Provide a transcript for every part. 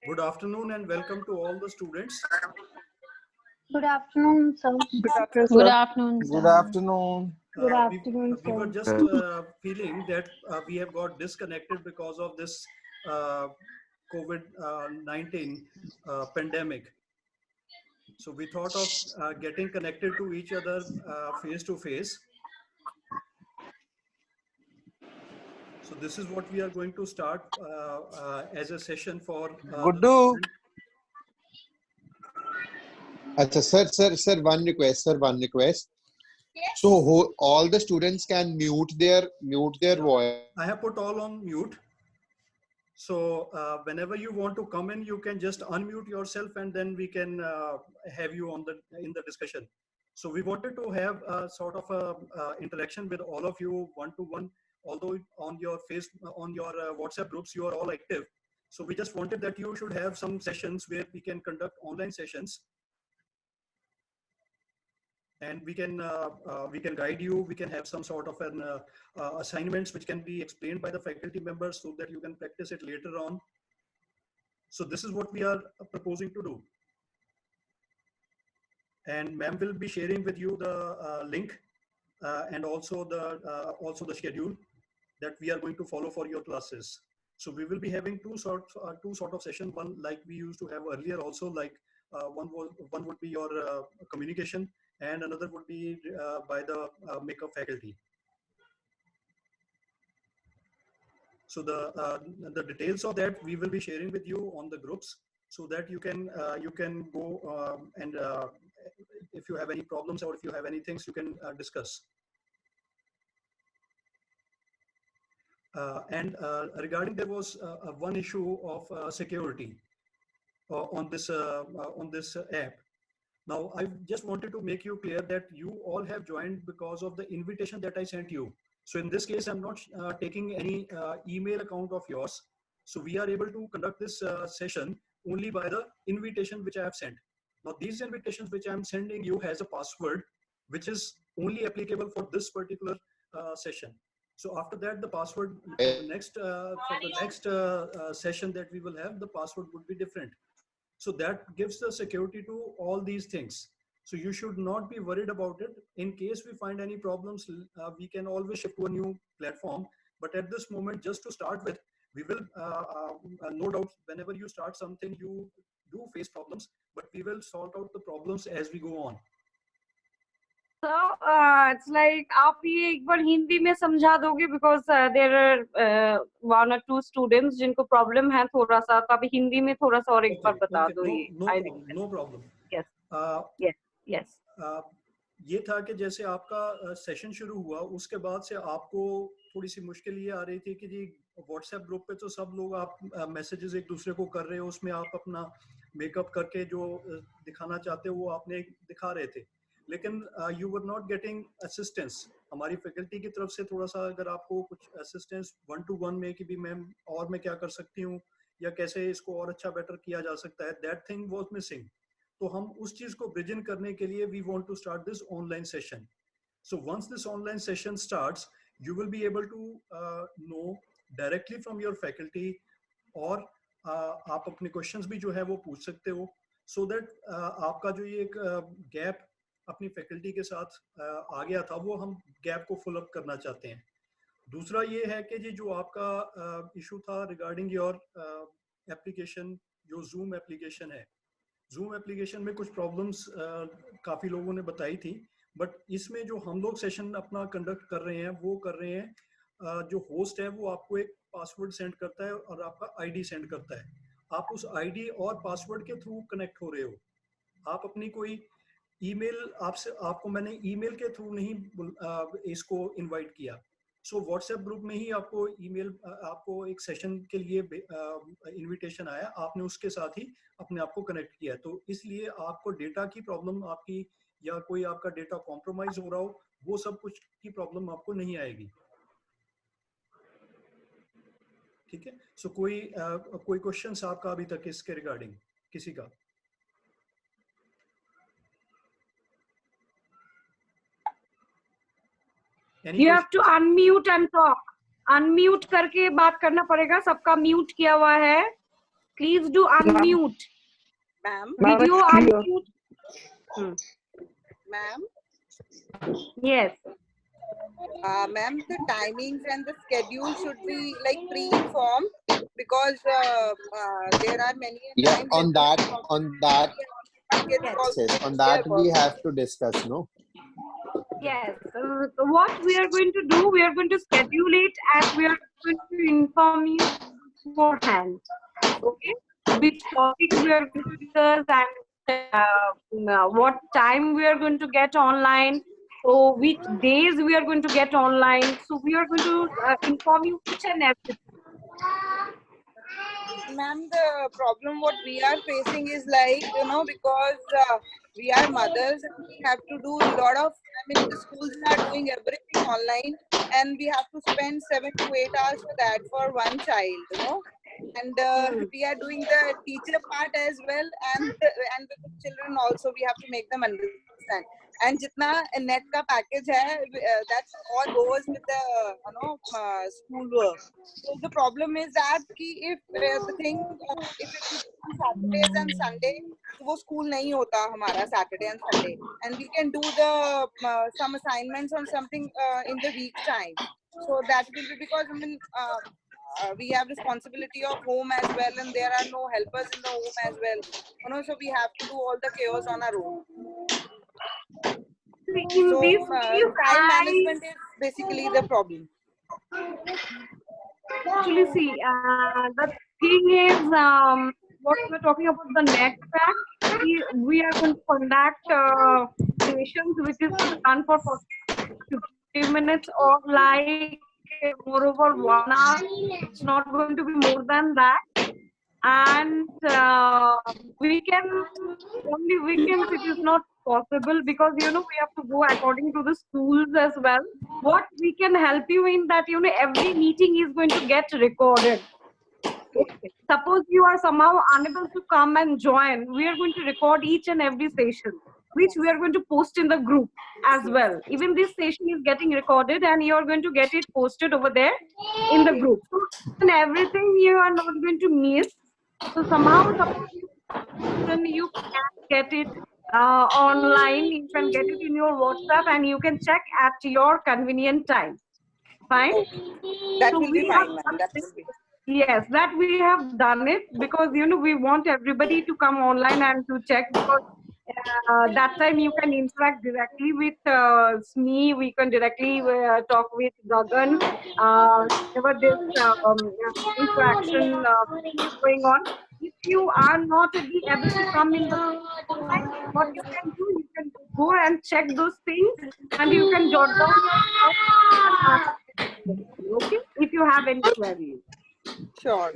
Good afternoon and welcome to all the students. Good afternoon, sir. Good afternoon, Good sir. afternoon. Good afternoon, We were sir. just feeling that we have got disconnected because of this COVID-19 pandemic. So we thought of getting connected to each other face to face. So this is what we are going to start as a session for the Guddu. student. Acha, sir, one request. So all the students can mute their voice. I have put all on mute. So whenever you want to come in, you can just unmute yourself, and then we can have you in the discussion. So we wanted to have a sort of a interaction with all of you one-to-one. Although on your WhatsApp groups you are all active, so we just wanted that you should have some sessions where we can conduct online sessions, and we can guide you. We can have some sort of an assignments which can be explained by the faculty members so that you can practice it later on. So this is what we are proposing to do, and ma'am will be sharing with you the link and also the schedule that we are going to follow for your classes. So we will be having two sort of session. One like we used to have earlier also, like one would be your communication, and another would be by the makeup faculty. So the details of that we will be sharing with you on the groups, so that you can go and if you have any problems or if you have any things, you can discuss. And regarding, there was one issue of security on this app. Now, I just wanted to make you clear that you all have joined because of the invitation that I sent you. So in this case, I'm not taking any email account of yours. So we are able to conduct this session only by the invitation which I have sent. Now, these invitations which I'm sending you has a password, which is only applicable for this particular session. So after that, the password for the next session that we will have, the password would be different. So that gives the security to all these things. So you should not be worried about it. In case we find any problems, we can always shift to a new platform. But at this moment, just to start with, we will no doubt whenever you start something, you do face problems, but we will sort out the problems as we go on. So it's like आप ये एक बार हिंदी में समझा दोगे, because there are one or two students जिनको problem है थोड़ा सा, तो अभी हिंदी में थोड़ा सा और एक बार बता दो ये. No problem. Yes. Yes. ये था कि जैसे आपका सेशन शुरू हुआ, उसके बाद से आपको थोड़ी सी मुश्किल ये आ रही थी कि जी व्हाट्सएप ग्रुप पे तो सब लोग आप मैसेजेस एक दूसरे को कर रहे हो, उसमें आप अपना मेकअप करके जो दिखाना चाहते हो वो आपने दिखा रहे थे, लेकिन you were not getting assistance हमारी फैकल्टी की तरफ से. थोड़ा सा अगर आपको कुछ असिस्टेंस 1-to-1 में कि भी मैम और मैं क्या कर सकती हूँ या कैसे इसको और अच्छा बेटर किया जा सकता है, दैट थिंग वाज मिसिंग. तो हम उस चीज को ब्रिज इन करने के लिए we want to start this online session. So once this online session starts, you will be able to know directly from your faculty, और आप अपने क्वेश्चंस भी जो है वो पूछ सकते हो, सो दैट आपका जो ये एक गैप अपनी फैकल्टी के साथ आ गया था, वो हम गैप को फुल अप करना चाहते हैं. दूसरा ये है कि जी जो आपका इशू था रिगार्डिंग योर एप्लीकेशन, जो जूम एप्लीकेशन है, जूम एप्लीकेशन में कुछ प्रॉब्लम्स काफ़ी लोगों ने बताई थी, बट इसमें जो हम लोग सेशन अपना कंडक्ट कर रहे हैं वो कर रहे हैं, जो होस्ट है वो आपको एक पासवर्ड सेंड करता है और आपका आईडी सेंड करता है. आप उस आईडी और पासवर्ड के थ्रू कनेक्ट हो रहे हो. आप अपनी कोई ईमेल, आपको मैंने ईमेल के थ्रू नहीं इसको इनवाइट किया. सो व्हाट्सएप ग्रुप में ही आपको ईमेल, आपको एक सेशन के लिए इनविटेशन आया, आपने उसके साथ ही अपने आप को कनेक्ट किया. तो इसलिए आपको डेटा की प्रॉब्लम आपकी या कोई आपका डेटा कॉम्प्रोमाइज हो रहा हो, वो सब कुछ की प्रॉब्लम आपको नहीं आएगी. ठीक है. सो कोई क्वेश्चंस आपका अभी तक इसके रिगार्डिंग किसी का? You have to unmute and talk. Unmute करके बात करना पड़ेगा. सबका म्यूट किया हुआ है. please do unmute. Ma'am, Video unmute. ma'am, Yes. ma'am, the timings and the schedule should be like pre-informed because there are many Yeah, times on that kids Yes. also yes, on get that their we work. have to discuss, no? Yes. What we are going to do, we are going to schedule it and we are going to inform you beforehand. Okay? Which topic we are going to discuss and what time we are going to get online. So which days we are going to get online. So we are going to inform you each and everything. Ma'am, the problem what we are facing is like, because we are mothers and we have to do a lot of, the schools are doing everything online and we have to spend 7 to 8 hours for that for one child, and we are doing the teacher part as well and the children also, we have to make them understand. And jitna net ka package hai, that all goes with the school work. So the problem is that if the thing if it is on Saturdays and Sunday, वो school नहीं होता हमारा Saturday and Sunday, and we can do the some assignments on something in the week time. So that will be because we have responsibility of home as well, and there are no helpers in the home as well. So we have to do all the chaos on our own. In So this time management is basically the problem. Actually, see, the thing is, what we're talking about the next fact, we are going to conduct sessions which is done for 50 minutes or like moreover 1 hour. It's not going to be more than that. And we can only weekends it is not possible because we have to go according to the schools as well. What we can help you in that every meeting is going to get recorded. Okay. Suppose you are somehow unable to come and join, we are going to record each and every session, which we are going to post in the group as well. Even this session is getting recorded and you are going to get it posted over there in the group. So, and everything you are not going to miss. So somehow you can get it online, you can get it in your WhatsApp and you can check at your convenient time. Fine? That So will we be have fine, ma'am. That will be. Yes, that we have done it because we want everybody to come online and to check because that time you can interact directly with me. We can directly talk with Gagan. Whenever this interaction is going on. If you are not able to come in the time, what you can do, you can go and check those things and you can jot down your thoughts and ask. Okay, if you have any queries. Sure.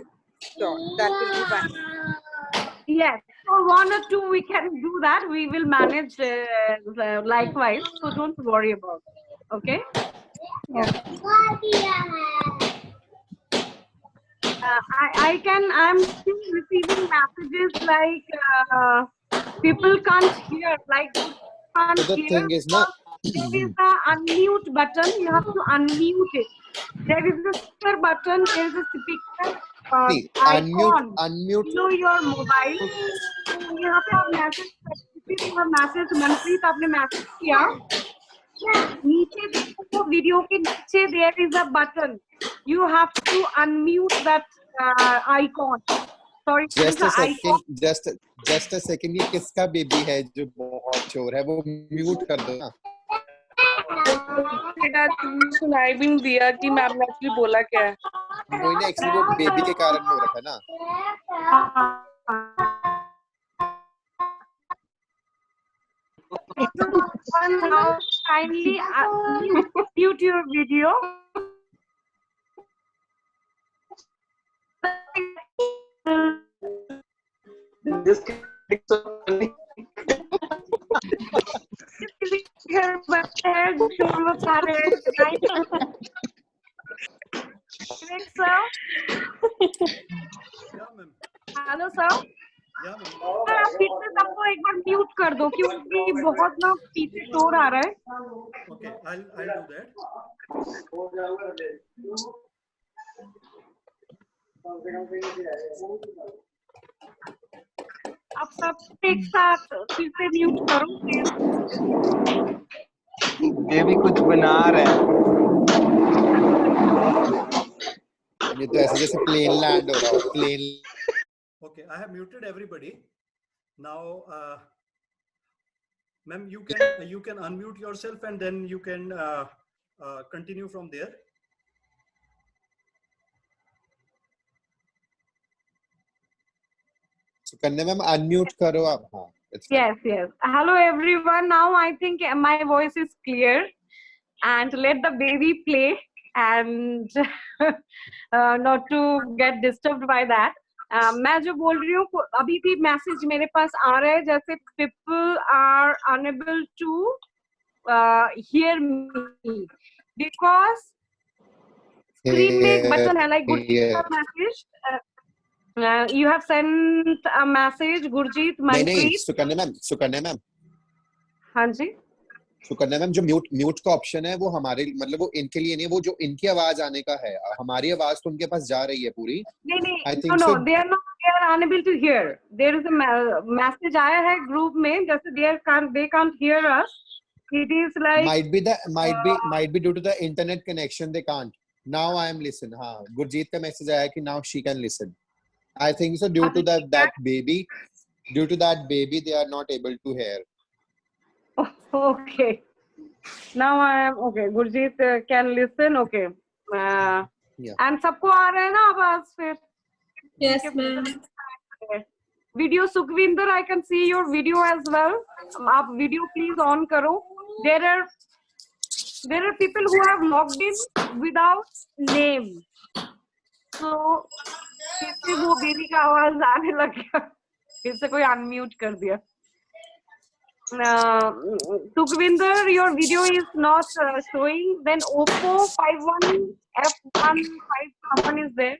That will be fine. Yes, for 1 or 2 we can do that. We will manage likewise. So don't worry about it. Okay. I'm still receiving messages like people can't hear, like can't So the hear thing is, na, because there is the unmute button. You have to unmute it. There is a speaker button. There is a speaker see, icon unmute. below your mobile. यहाँ पे आप message Manpreet आपने message किया नीचे देखो video के नीचे there is a button. You have to unmute that icon. Sorry, Just a second, icon. just a second. ये किसका बेबी है जो बहुत शोर है, वो म्यूट कर दो ना. सुनाई भी नहीं दिया कि मैम ने एक्चुअली बोला क्या है. वही ना, एक्चुअली वो बेबी के कारण हो रखा है ना. Now kindly mute your video. Hello sir. Sir आप फिर से सबको एक बार म्यूट कर दो क्योंकि बहुत ना पीछे शोर आ रहा है. Okay, I'll do that. सब एक साथ फिर से म्यूट करो प्लीज। बेबी कुछ बना रहा है। ये तो ऐसे जैसे प्लेन लैंड हो रहा हो, plane. Okay, I have muted everybody. Now, ma'am, you can unmute yourself and then you can continue from there. Sukanya ma'am unmute करो आप। हाँ, it's fine. Yes, yes. Hello everyone. Now I think my voice is clear, and let the baby play and not to get disturbed by that. मैं जो बोल रही हूँ अभी भी मैसेज मेरे पास आ रहा है जैसे people are unable to hear me because screen में एक बटन है like Gurjeet का message you have sent a message Gurjeet नहीं Manpreet. सुकन्या मैम हाँ जी सुकन्या मैम जो म्यूट का ऑप्शन है वो हमारे मतलब वो इनके लिए नहीं, वो जो इनकी आवाज आने का है। हमारी आवाज तो उनके पास जा रही है पूरी। नहीं no they are unable to hear. There is a message आया है ग्रुप में जैसे they can't hear us. It is like might be due to the internet connection they can't. Now I am listen. हाँ, गुरजीत का message आया कि now she can listen. I think so due to that baby they are not able to hear. Okay. Now I am okay. Gurjeet can listen. Okay. Yeah. And सबको आ रहा है ना आवाज फिर? Yes, ma'am. Video Sukhvinder, I can see your video as well. आप video please on करो. There are people who have logged in without name. So फिर से वो बेबी का आवाज आने लग गया, फिर से कोई अनम्यूट कर दिया। Sukhvinder, your video is not showing. Then Oppo 51F151 is there.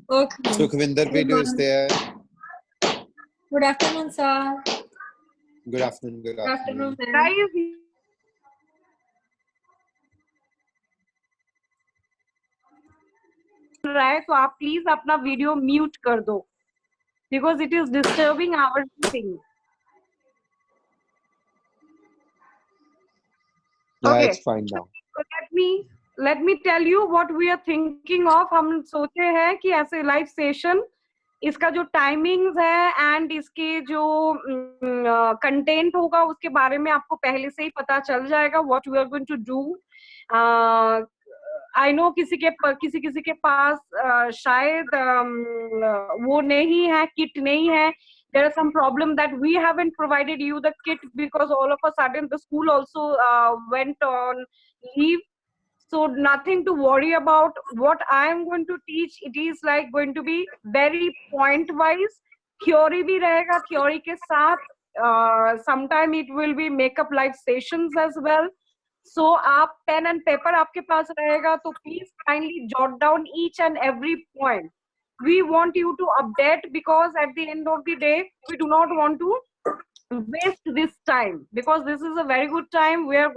Okay. Sukhvinder video is there. Good afternoon, sir. Good afternoon. Good afternoon, ma'am. Guys, रहा है तो आप प्लीज अपना वीडियो म्यूट कर दो because it is disturbing our thing. Yeah, it's fine now. So let me tell you what we are thinking of. हम सोचे हैं कि ऐसे लाइव सेशन इसका जो टाइमिंग्स है एंड इसके जो कंटेंट होगा उसके बारे में आपको पहले से ही पता चल जाएगा what we are going to do. I know किसी के पास शायद वो नहीं है, किट नहीं है. There is some problem that we haven't provided you the kit because all of a sudden the school also went on leave. So nothing to worry about. What I am going to teach, it is like going to be very point wise. Theory भी रहेगा, theory के साथ sometime it will be makeup live sessions as well. So आप pen and paper आपके पास रहेगा तो please kindly jot down each and every point. We want you to update because at the end of the day we do not want to waste this time because this is a very good time. We have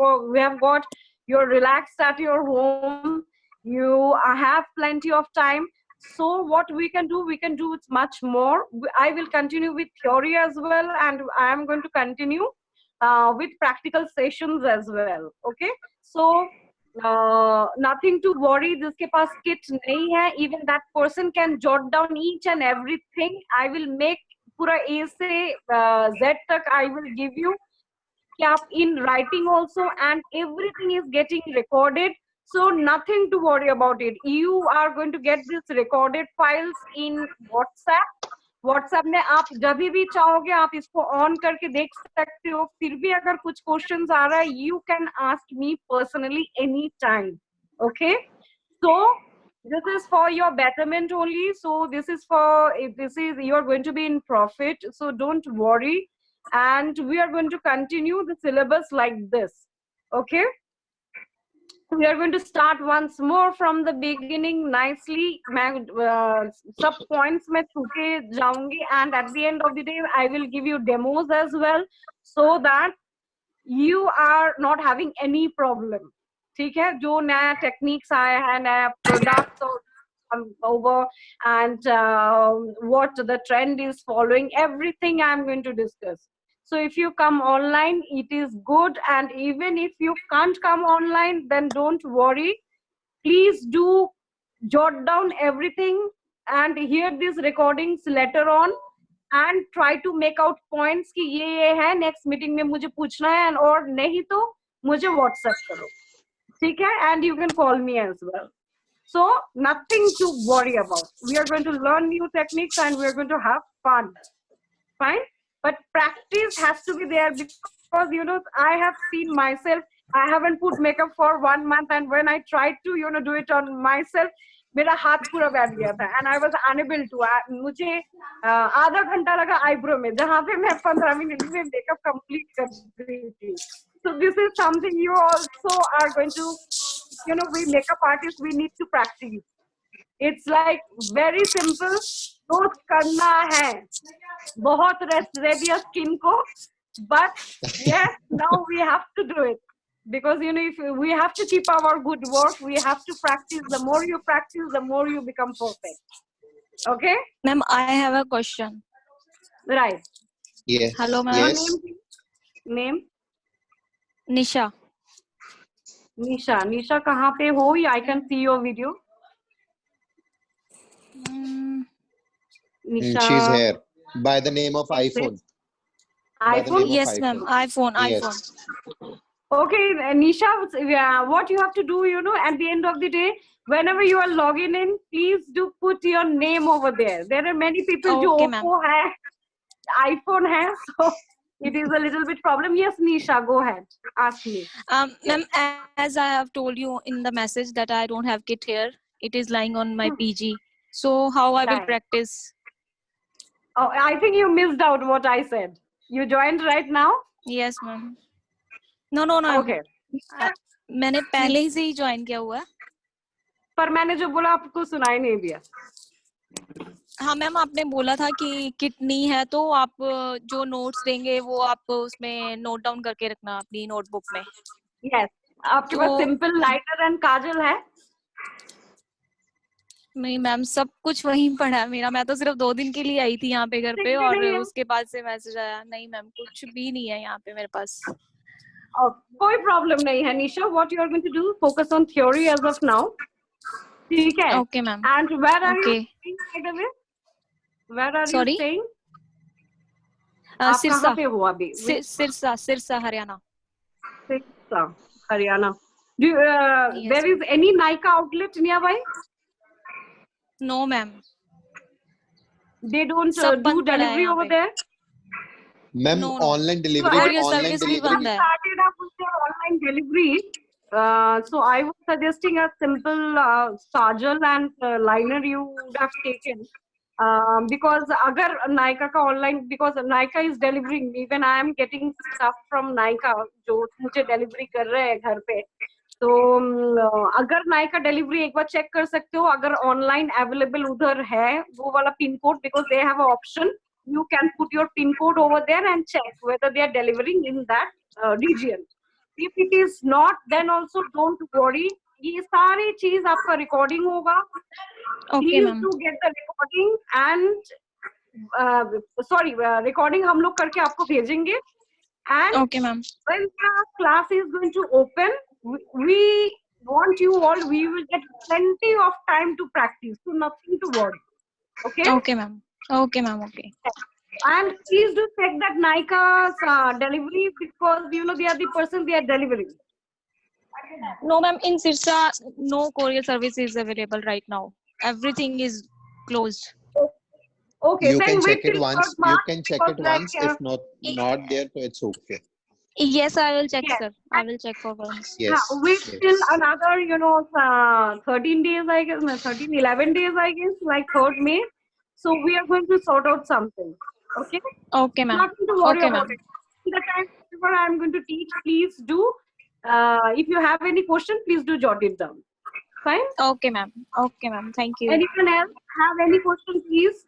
got you're relaxed at your home, you have plenty of time. So what we can do it much more. I will continue with theory as well and I am going to continue with practical sessions as well. Okay, so nothing to worry. जिसके पास kit नहीं है, even that person can jot down each and everything. I will make पूरा A से Z तक I will give you in writing also, and everything is getting recorded. So nothing to worry about it. You are going to get this recorded files in WhatsApp. WhatsApp में आप जब भी चाहोगे आप इसको on करके देख सकते हो. फिर भी अगर कुछ क्वेश्चंस आ रहा है, you can ask me personally anytime. Okay, so this is for your betterment only. So this is you are going to be in profit. So don't worry, and we are going to continue the syllabus like this. Okay, we are going to start once more from the beginning nicely. मैं सब points में छूके जाऊंगी and at the end of the day I will give you demos as well so that you are not having any problem. ठीक है, जो नया techniques आया है, नया products और over, and what the trend is following, everything I'm going to discuss. So if you come online, it is good, and even if you can't come online, then don't worry. Please do jot down everything and hear these recordings later on, and try to make out points कि ये है, next meeting में मुझे पूछना है, and और नहीं तो मुझे WhatsApp करो, ठीक है? And you can call me as well. So nothing to worry about. We are going to learn new techniques and we are going to have fun. Fine, but practice has to be there, because you know, I have seen myself, I haven't put makeup for 1 month, and when I tried to, you know, do it on myself, मेरा हाथ पूरा बैठ गया था, and I was unable to. मुझे आधा घंटा लगा eyebrow में, जहाँ पे मैं 15 मिनट में makeup complete कर रही थी. So this is something you also are going to, you know, we makeup artists, we need to practice. It's like very simple. रोज करना है, बहुत रेस्ट दे दिया स्किन को, but yes, now we have to do it, because you know, if we have to keep our good work, we have to practice. The more you practice, the more you become perfect. Okay, Ma'am, I have a question. right? Yes. Hello, ma'am. Your Yes. name? Nisha. Nisha कहाँ पे हो? I can see your video. Nisha. She's here by the name of iPhone. By the iPhone? name of Yes, ma'am. iPhone. Yes. iPhone. Okay, Nisha, what you have to do, you know, at the end of the day, whenever you are logging in, please do put your name over there. There are many people who Okay, ma'am. Oppo hai, iPhone hai, so it is a little bit problem. Yes, Nisha, go ahead. Ask me. Ma'am, as I have told you in the message that I don't have kit here, it is lying on my PG. So how I will Right. practice? Oh, I think you missed out what I said. You joined right now? Yes, ma'am. No. Okay. मैंने पहले ही से ही join किया हुआ है. पर मैंने जो बोला आपको सुनाई नहीं दिया. हाँ मैम, आपने बोला था कि किट नहीं है तो आप जो नोट्स देंगे वो आप उसमें नोट डाउन करके रखना अपनी नोटबुक में. Yes. आपके पास सिंपल लाइटर एंड काजल है? नहीं मैम, सब कुछ वहीं पड़ा है मेरा. मैं तो सिर्फ 2 दिन के लिए आई थी यहाँ पे घर पे, और उसके बाद से मैसेज आया. नहीं मैम, कुछ भी नहीं है यहाँ पे मेरे पास. कोई प्रॉब्लम नहीं है निशा. What you are going to do? Focus on theory as of now. ठीक है? Okay, ma'am. And where are you Okay. staying, by the way? Where are Sorry? you staying? Sirsa. आप कहाँ पे हो अभी? Sirsa Haryana. Sirsa Haryana. Do you, Yes, there is any Nykaa outlet nearby? No ma'am. They don't सब do बंद पड़ा है delivery यहाँ over पे. there? Ma'am, No. online So delivery. courier Online service भी delivery. बंद है. started up with their online delivery. So I was suggesting a simple kajal and liner you would have taken. Because agar Nykaa ka online, because Nykaa is delivering, even I am getting stuff from Nykaa जो मुझे delivery कर रहे हैं घर पे. तो अगर Nykaa delivery एक बार check कर सकते हो, अगर online available उधर है वो वाला pin code, because they have an option, you can put your pin code over there and check whether they are delivering in that region. If it is not, then also don't worry. ये सारी चीज आपका recording होगा. Okay Please ma'am. do get the recording and recording हम लोग करके आपको भेजेंगे. And Okay ma'am. when the class is going to open, we want you all, we will get plenty of time to practice, so nothing to worry. Okay? Okay ma'am. Okay ma'am. Okay. And please do check that Nykaa's delivery, because you know they are the person they are delivering. No ma'am, in Sirsa no courier service is available right now. Everything is closed. Okay, You then can wait check it till once. third March, You can check because it like, once. If not there, so it's okay. Yes, I will check, Yes. sir. I will check for once. Yes. wait yes. till another, 13 days, I guess, 11 days, I guess, like 3rd May. So we are going to sort out something. Okay? Okay ma'am. Nothing to worry Okay about ma'am. it. The time whenever I'm going to teach, please do. If you have any question, please do jot it down. Fine? Okay ma'am. Okay ma'am. Thank you. Anyone else have any question, please?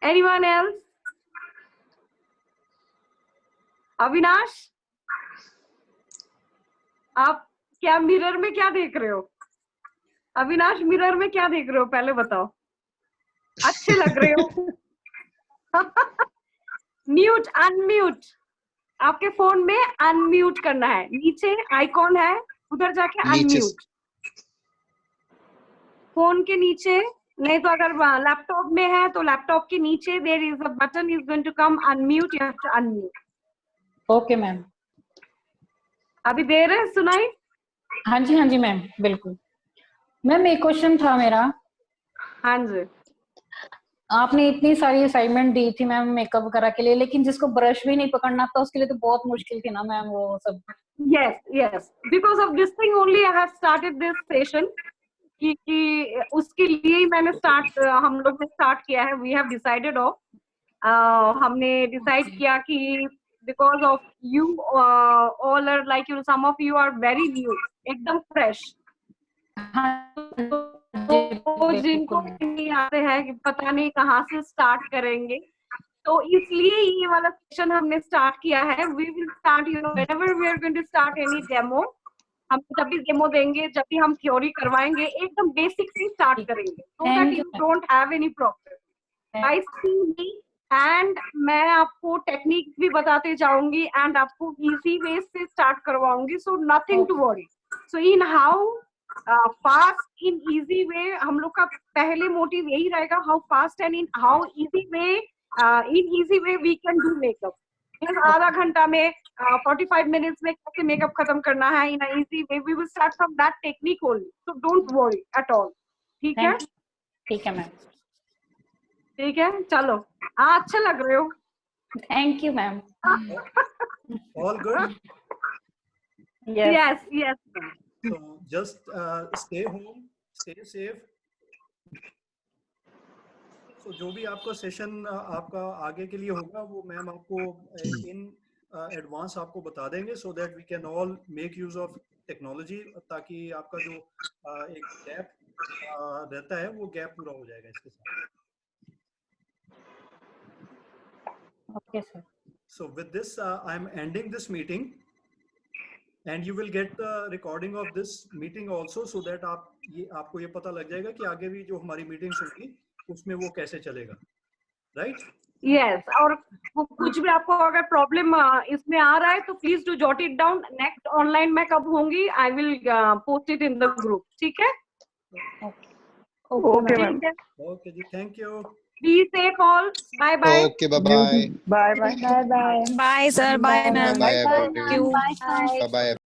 Anyone else? Avinash? आप क्या mirror में क्या देख रहे हो? Avinash mirror में क्या देख रहे हो पहले बताओ। अच्छे लग रहे हो। म्यूट अनम्यूट, आपके फोन में अनम्यूट करना है, नीचे आइकॉन है उधर जाके नीचे अनम्यूट, फोन के नीचे, नहीं तो अगर लैपटॉप में है तो लैपटॉप के नीचे there is a button is going to come unmute, you have to unmute. Okay ma'am. अभी दे रहे हैं सुनाई? हाँ जी मैम, बिल्कुल। मैम एक क्वेश्चन था मेरा। हाँ जी। आपने इतनी सारी असाइनमेंट दी थी मैम मेकअप वगैरह के लिए, लेकिन जिसको ब्रश भी नहीं पकड़ना था उसके लिए तो बहुत मुश्किल थी ना मैम वो सब। yes, because of this thing only I have started this session, कि उसके लिए ही मैंने हम लोग ने स्टार्ट किया है। वी हैव डिसाइडेड ऑफ, हमने डिसाइड किया कि because of you all are like you, some of you are very new, एकदम फ्रेश, तो जिनको नहीं आते हैं कि पता नहीं कहाँ से स्टार्ट करेंगे, तो इसलिए ये वाला सेशन हमने स्टार्ट किया है। We will start, you know, whenever we are going to start any demo, हम जब भी डेमो देंगे, जब भी हम थ्योरी करवाएंगे, एकदम बेसिक से स्टार्ट करेंगे, so that you don't have any problem. I see me, and मैं आपको टेक्निक भी बताते जाऊंगी एंड आपको इजी वे से स्टार्ट करवाऊंगी, so nothing to worry. So in how fast, in easy way, हम लोग का पहले मोटिव यही रहेगा, how fast and in how easy way, in easy way we can do makeup. आधा घंटा में 45 मिनट्स में कैसे मेकअप खत्म करना है in easy way, we will start from that technique only, so don't worry at all. ठीक है? ठीक है मैम। ठीक है, चलो। अच्छे लग रहे हो। Thank you ma'am. All good? Yes, yes. So just stay home, stay safe. So जो भी आपका सेशन आपका आगे के लिए होगा वो मैम आपको इन एडवांस आपको बता देंगे, so that we can all make use of technology, ताकि आपका जो एक गैप रहता है वो गैप पूरा हो जाएगा इसके साथ। Okay sir. So with this I'm ending this meeting, and you will get the recording of this meeting also, so that आपको ये पता लग जाएगा कि आगे भी जो हमारी मीटिंग्स होगी उसमें वो कैसे चलेगा, राइट? Yes, और कुछ भी आपको अगर प्रॉब्लम इसमें आ रहा है तो please do jot it down. Next online मैं कब होंगी, I will post it in the group. ठीक है? Okay ma'am. ओके जी, thank you. Be safe all. Bye bye. Okay, bye bye. Bye bye. Bye bye. Bye sir, bye ma'am. Bye Thank everyone. you. Bye. Bye bye.